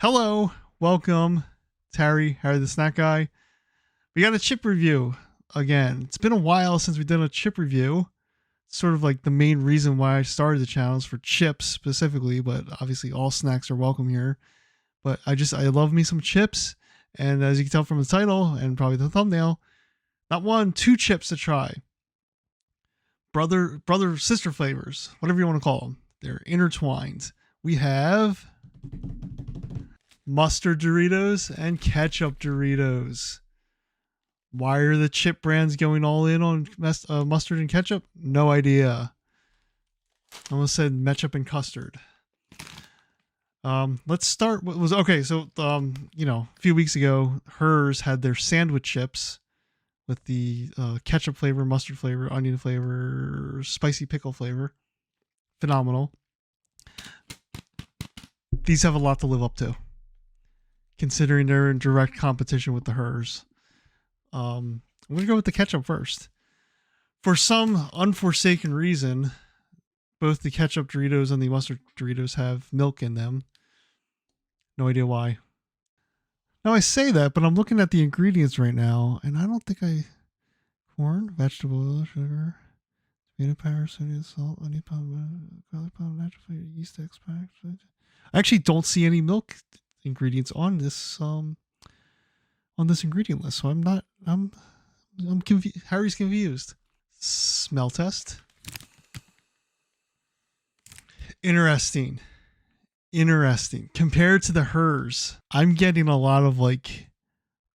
Hello, welcome, Harry the Snack Guy. We got a chip review again. It's been a while since we did a chip review. Sort of like the main reason why I started the channel is for chips specifically, but obviously all snacks are welcome here. But I love me some chips, and as you can tell from the title and probably the thumbnail, not one, two chips to try. Brother, sister flavors, whatever you want to call them. They're intertwined. We have mustard Doritos and ketchup Doritos. Why are the chip brands going all in on mustard and ketchup? No idea. I almost said ketchup and custard. Let's start. What was okay? So, a few weeks ago, hers had their sandwich chips with the ketchup flavor, mustard flavor, onion flavor, spicy pickle flavor. Phenomenal. These have a lot to live up to, considering they're in direct competition with the hers. I'm going to go with the ketchup first. For some unforsaken reason, both the ketchup Doritos and the mustard Doritos have milk in them. No idea why. Now I say that, but I'm looking at the ingredients right now, and I don't think corn, vegetable oil, sugar, tomato powder, sodium, salt, onion powder, garlic powder, natural flavor, yeast extract. I actually don't see any milk ingredients on this ingredient list, so I'm confused. Harry's confused. Smell test. Interesting. Compared to the hers, I'm getting a lot of like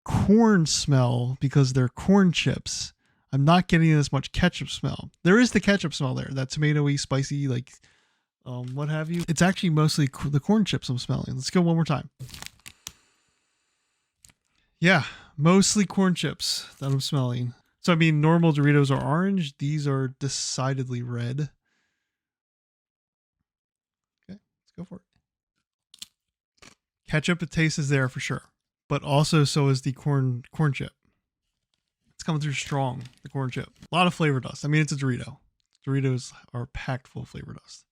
corn smell because they're corn chips. I'm not getting as much ketchup smell. There is the ketchup smell there, that tomatoey, spicy, like what have you. It's actually mostly the corn chips I'm smelling. Let's go one more time. Yeah, mostly corn chips that I'm smelling. So, I mean, normal Doritos are orange. These are decidedly red. Okay, let's go for it. Ketchup, the taste is there for sure. But also so is the corn chip. It's coming through strong, the corn chip. A lot of flavor dust. I mean, it's a Dorito. Doritos are packed full of flavor dust.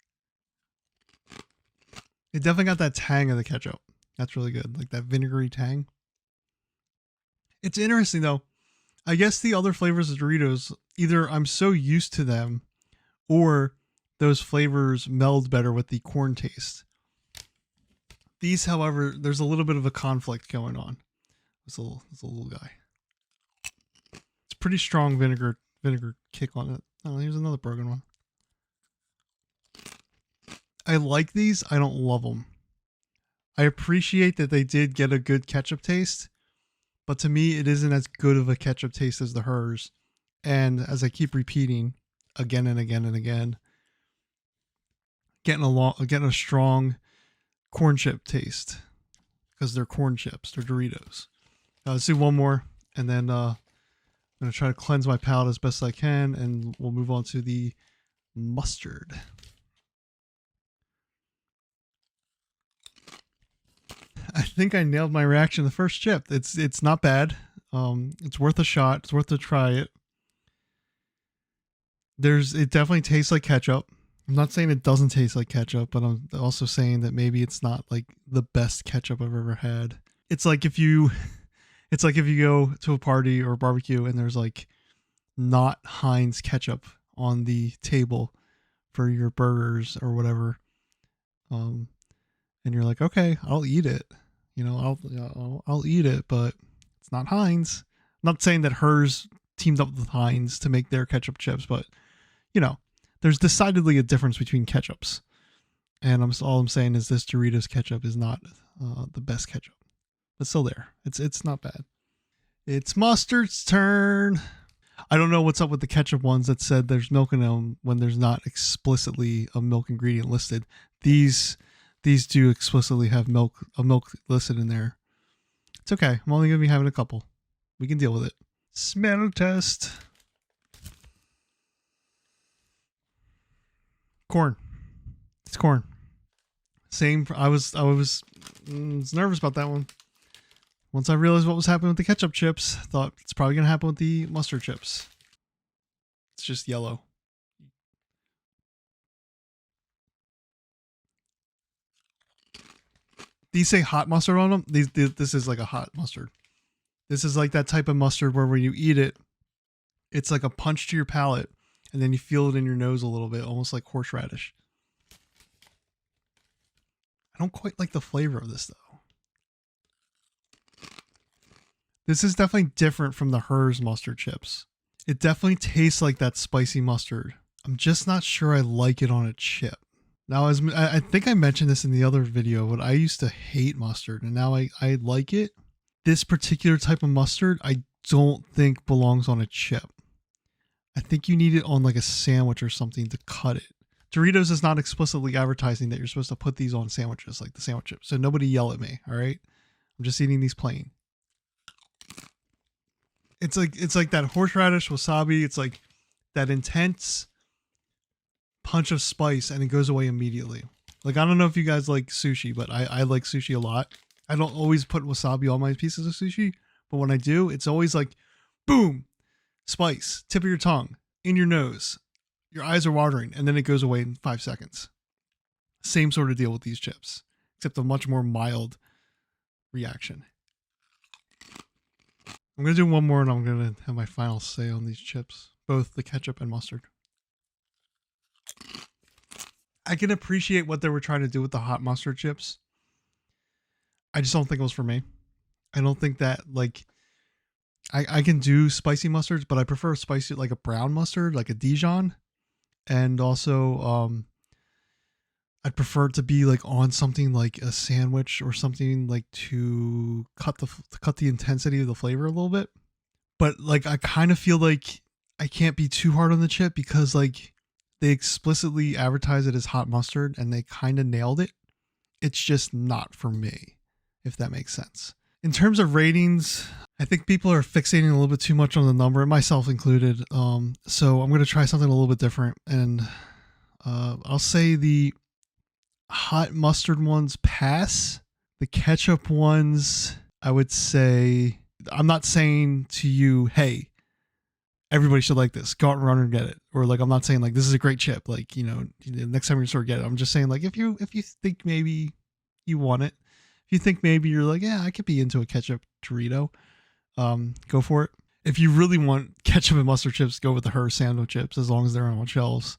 It definitely got that tang of the ketchup. That's really good. Like that vinegary tang. It's interesting though. I guess the other flavors of Doritos, either I'm so used to them or those flavors meld better with the corn taste. These, however, there's a little bit of a conflict going on. It's a little guy. It's pretty strong vinegar kick on it. Oh, here's another broken one. I like these. I don't love them. I appreciate that they did get a good ketchup taste, but to me, it isn't as good of a ketchup taste as the hers. And as I keep repeating again and again and again, getting a strong corn chip taste because they're corn chips, they're Doritos. Let's do one more, and then I'm gonna try to cleanse my palate as best I can, and we'll move on to the mustard. I think I nailed my reaction to the first chip. It's not bad. It's worth a shot. It's worth to try it. It definitely tastes like ketchup. I'm not saying it doesn't taste like ketchup, but I'm also saying that maybe it's not like the best ketchup I've ever had. It's like if you go to a party or a barbecue and there's like not Heinz ketchup on the table for your burgers or whatever. And you're like, okay, I'll eat it. I'll eat it, but it's not Heinz. I'm not saying that hers teamed up with Heinz to make their ketchup chips, but there's decidedly a difference between ketchups. And all I'm saying is this Doritos ketchup is not the best ketchup, but still there. It's not bad. It's mustard's turn. I don't know what's up with the ketchup ones that said there's milk in them when there's not explicitly a milk ingredient listed. These do explicitly have milk listed in there. It's okay. I'm only going to be having a couple. We can deal with it. Smell test. Corn. It's corn. Same. I was nervous about that one. Once I realized what was happening with the ketchup chips, I thought it's probably going to happen with the mustard chips. It's just yellow. These say hot mustard on them. This is like a hot mustard. This is like that type of mustard where when you eat it, it's like a punch to your palate, and then you feel it in your nose a little bit, almost like horseradish. I don't quite like the flavor of this though. This is definitely different from the Hers mustard chips. It definitely tastes like that spicy mustard. I'm just not sure I like it on a chip. Now, as I think I mentioned this in the other video, but I used to hate mustard, and now I like it. This particular type of mustard, I don't think belongs on a chip. I think you need it on like a sandwich or something to cut it. Doritos is not explicitly advertising that you're supposed to put these on sandwiches, like the sandwich chips. So nobody yell at me, all right? I'm just eating these plain. It's like that horseradish wasabi. It's like that intense punch of spice, and it goes away immediately. Like, I don't know if you guys like sushi, but I like sushi a lot. I don't always put wasabi on my pieces of sushi, but when I do, it's always like, boom, spice, tip of your tongue, in your nose. Your eyes are watering, and then it goes away in 5 seconds. Same sort of deal with these chips, except a much more mild reaction. I'm going to do one more, and I'm going to have my final say on these chips, both the ketchup and mustard. I can appreciate what they were trying to do with the hot mustard chips. I just don't think it was for me. I don't think that, like, I can do spicy mustards, but I prefer spicy, like a brown mustard, like a Dijon. And also, I'd prefer it to be like on something like a sandwich or something, like to cut the intensity of the flavor a little bit. But like, I kind of feel like I can't be too hard on the chip because like they explicitly advertise it as hot mustard and they kind of nailed it. It's just not for me, if that makes sense. In terms of ratings, I think people are fixating a little bit too much on the number, myself included. So I'm going to try something a little bit different. And I'll say the hot mustard ones pass. The ketchup ones, I would say, I'm not saying to you, hey, everybody should like this. Go out and run and get it. Or like, I'm not saying like, this is a great chip. Like, you know, next time you're store, get it. I'm just saying like, if you think maybe you want it, if you think maybe you're like, yeah, I could be into a ketchup Dorito, go for it. If you really want ketchup and mustard chips, go with the Hers sandwich chips as long as they're on shelves.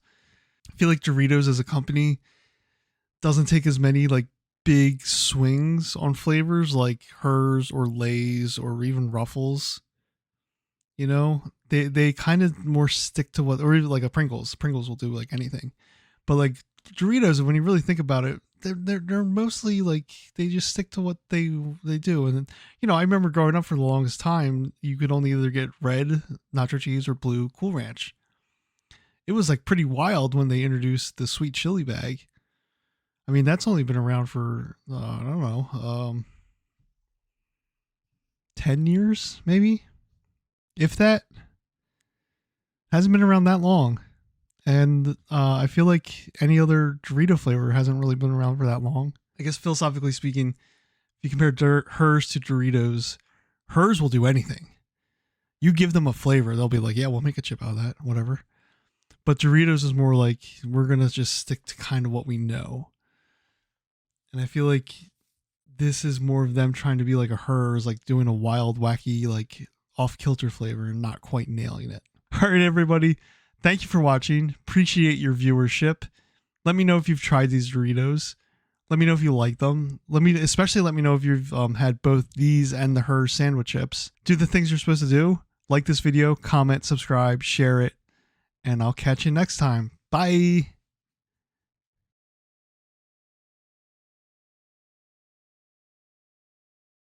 I feel like Doritos as a company doesn't take as many like big swings on flavors like Hers or Lay's or even Ruffles. You know, they kind of more stick to what, or even like a Pringles. Pringles will do like anything, but like Doritos, when you really think about it, they're mostly like they just stick to what they do. And you know, I remember growing up for the longest time, you could only either get red nacho cheese or blue Cool Ranch. It was like pretty wild when they introduced the sweet chili bag. I mean, that's only been around for I don't know, 10 years maybe, if that. Hasn't been around that long. And I feel like any other Dorito flavor hasn't really been around for that long. I guess philosophically speaking, if you compare Hers to Doritos, Hers will do anything. You give them a flavor, they'll be like, yeah, we'll make a chip out of that, whatever. But Doritos is more like, we're going to just stick to kind of what we know. And I feel like this is more of them trying to be like a Hers, like doing a wild, wacky, like off-kilter flavor and not quite nailing it. All right, everybody. Thank you for watching. Appreciate your viewership. Let me know if you've tried these Doritos. Let me know if you like them. Especially let me know if you've had both these and the Hers sandwich chips. Do the things you're supposed to do. Like this video, comment, subscribe, share it, and I'll catch you next time. Bye.